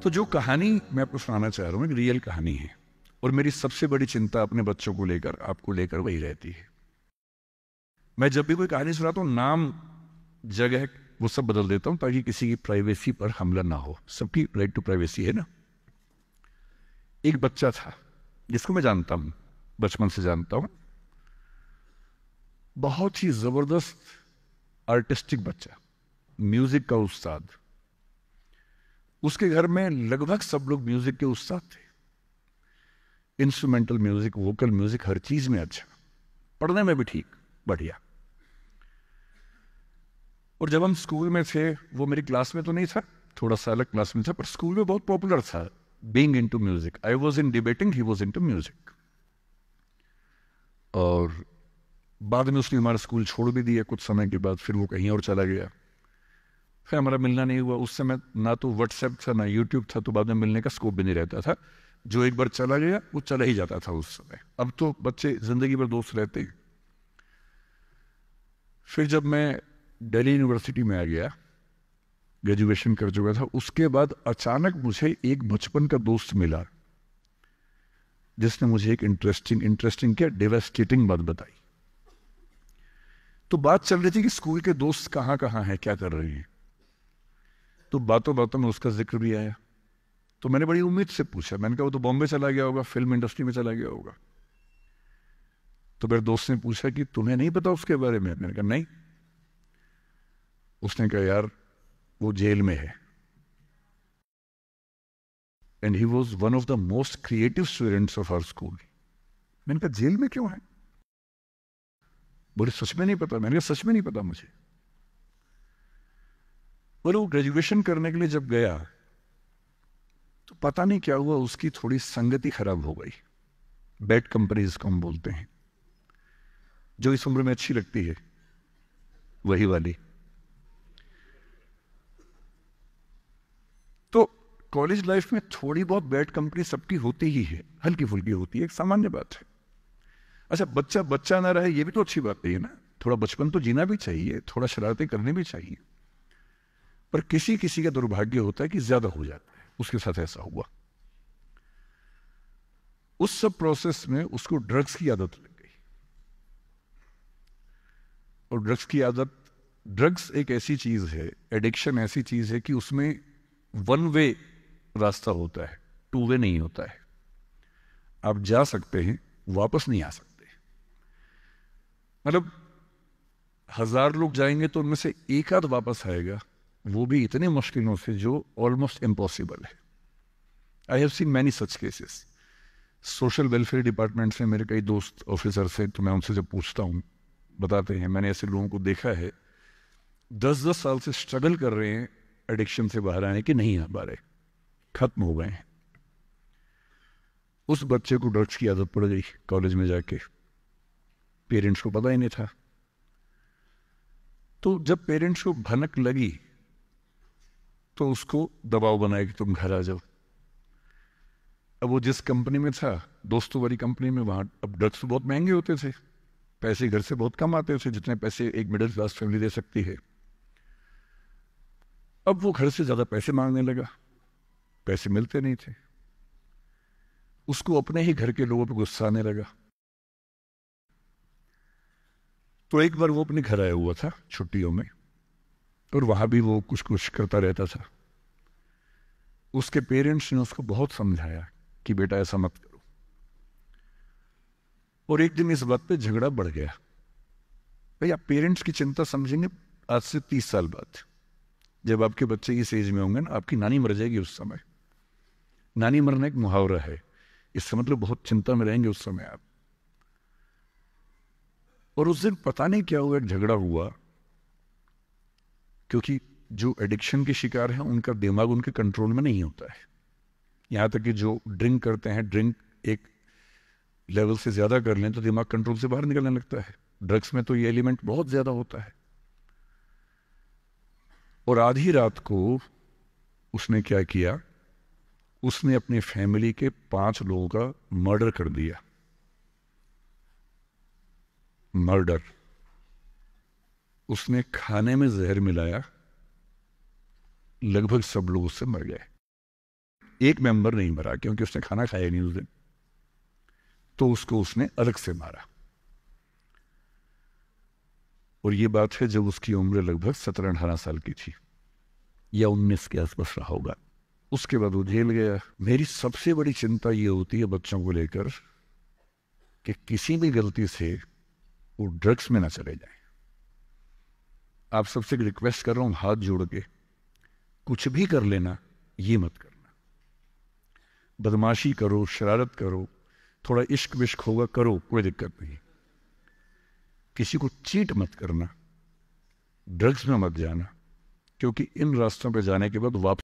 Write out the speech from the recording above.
तो जो कहानी मैं आपको सुनाना चाह रहा हूँ एक रियल कहानी है, और मेरी सबसे बड़ी चिंता अपने बच्चों को लेकर, आपको लेकर वही रहती है। मैं जब भी कोई कहानी सुनाता हूँ, नाम, जगह, वो सब बदल देता हूँ ताकि किसी की प्राइवेसी पर हमला ना हो। सबकी राइट टू प्राइवेसी है ना। एक बच्चा था जिसको मैं जानता हूँ, बचपन से जानता हूँ, बहुत ही जबरदस्त आर्टिस्टिक बच्चा, म्यूजिक का उस्ताद। उसके घर में लगभग सब लोग म्यूजिक के उस्ताद थे। इंस्ट्रूमेंटल म्यूजिक, वोकल म्यूजिक, हर चीज में अच्छा, पढ़ने में भी ठीक, बढ़िया। और जब हम स्कूल में थे, वो मेरी क्लास में तो नहीं था, थोड़ा सा अलग क्लास में था, पर स्कूल में बहुत पॉपुलर था, being into music. I was in debating, he was into music. और बाद में उसने हमारा स्कूल छोड़ भी दिया कुछ समय के बाद, फिर वो कहीं और चला गया, फिर हमारा मिलना नहीं हुआ। उस समय ना तो व्हाट्सएप था ना यूट्यूब था, तो बाद में मिलने का स्कोप भी नहीं रहता था। जो एक बार चला गया वो चला ही जाता था उस समय। अब तो बच्चे जिंदगी भर दोस्त रहते हैं। फिर जब मैं दिल्ली यूनिवर्सिटी में आ गया, ग्रेजुएशन कर चुका था, उसके बाद अचानक मुझे एक बचपन का दोस्त मिला जिसने मुझे एक इंटरेस्टिंग क्या, डेवास्टेटिंग बात बताई। तो बात चल रही थी कि स्कूल के दोस्त कहाँ कहाँ हैं, क्या कर रहे हैं। तो बातों बातों में उसका जिक्र भी आया। तो मैंने बड़ी उम्मीद से पूछा, मैंने कहा वो तो बॉम्बे चला गया होगा, फिल्म इंडस्ट्री में चला गया होगा। तो मेरे दोस्त ने पूछा कि तुम्हें नहीं पता उसके बारे में? मैंने कहा नहीं। उसने कहा यार वो जेल में है, and he was one of the most creative students of our school. मैंने कहा जेल में क्यों है? बोले सच में नहीं पता। मैंने कहा सच में नहीं पता मुझे। बोले वो ग्रेजुएशन करने के लिए जब गया तो पता नहीं क्या हुआ, उसकी थोड़ी संगति खराब हो गई। बैड कंपनी जिसको हम बोलते हैं, जो इस उम्र में अच्छी लगती है, वही वाली। तो कॉलेज लाइफ में थोड़ी बहुत बैड कंपनी सबकी होती ही है, हल्की फुल्की होती है, एक सामान्य बात है। अच्छा, बच्चा बच्चा ना रहे ये भी तो अच्छी बात है ना। थोड़ा बचपन तो जीना भी चाहिए, थोड़ा शरारतें करनी भी चाहिए। पर किसी किसी का दुर्भाग्य होता है कि ज्यादा हो जाता है। उसके साथ ऐसा हुआ। उस सब प्रोसेस में उसको ड्रग्स की आदत लग गई। और ड्रग्स की आदत, ड्रग्स एक ऐसी चीज है, एडिक्शन ऐसी चीज है कि उसमें वन वे रास्ता होता है, टू वे नहीं होता है। आप जा सकते हैं, वापस नहीं आ सकते। मतलब 1000 लोग जाएंगे तो उनमें से एक आध वापस आएगा, वो भी इतने मुश्किलों से जो ऑलमोस्ट इम्पॉसिबल है। I have seen many such cases. Social welfare department से मेरे कई दोस्त ऑफिसर से, तो मैं उनसे जब पूछता हूँ बताते हैं, मैंने ऐसे लोगों को देखा है 10-10 साल से स्ट्रगल कर रहे हैं एडिक्शन से बाहर आने की, नहीं आ पा रहे, खत्म हो गए हैं। उस बच्चे को ड्रग्स की आदत पड़ गई कॉलेज में जाके, पेरेंट्स को पता ही नहीं था। तो जब पेरेंट्स को भनक लगी तो उसको दबाव बनाया कि तुम घर आ जाओ। अब वो जिस कंपनी में था, दोस्तों वाली कंपनी में, वहां अब ड्रग्स तो बहुत महंगे होते थे, पैसे घर से बहुत कम आते थे, जितने पैसे एक मिडिल क्लास फैमिली दे सकती है। अब वो घर से ज्यादा पैसे मांगने लगा, पैसे मिलते नहीं थे। उसको अपने ही घर के लोगों पर गुस्सा आने लगा। तो एक बार वो अपने घर आया हुआ था छुट्टियों में, और वहां भी वो कुछ कुछ करता रहता था। उसके पेरेंट्स ने उसको बहुत समझाया कि बेटा ऐसा मत करो। और एक दिन इस बात पे झगड़ा बढ़ गया। भाई आप पेरेंट्स की चिंता समझेंगे आज से 30 साल बाद, जब आपके बच्चे इस एज में होंगे ना, आपकी नानी मर जाएगी उस समय। नानी मरना एक मुहावरा है, इसका मतलब बहुत चिंता में रहेंगे उस समय आप। और उस दिन पता नहीं क्या हुआ, एक झगड़ा हुआ, क्योंकि जो एडिक्शन के शिकार हैं उनका दिमाग उनके कंट्रोल में नहीं होता है। यहां तक कि जो ड्रिंक करते हैं, ड्रिंक एक लेवल से ज्यादा कर लें तो दिमाग कंट्रोल से बाहर निकलने लगता है। ड्रग्स में तो ये एलिमेंट बहुत ज्यादा होता है। और आधी रात को उसने क्या किया, उसने अपनी फैमिली के 5 लोगों का मर्डर कर दिया। मर्डर। उसने खाने में जहर मिलाया, लगभग सब लोग उससे मर गए। एक मेंबर नहीं मरा क्योंकि उसने खाना खाया नहीं उस दिन, तो उसको उसने अलग से मारा। और ये बात है जब उसकी उम्र लगभग 17-18 साल की थी या 19 के आसपास रहा होगा। उसके बाद वो जेल गया। मेरी सबसे बड़ी चिंता ये होती है बच्चों को लेकर कि किसी भी गलती से वो ड्रग्स में ना चले जाएं। आप सबसे रिक्वेस्ट कर रहा हूं हाथ जोड़ के, कुछ भी कर लेना, ये मत करना। बदमाशी करो, शरारत करो, थोड़ा इश्क विश्क होगा करो, कोई दिक्कत नहीं। किसी को चीट मत करना, ड्रग्स में मत जाना, क्योंकि इन रास्तों पे जाने के बाद वापस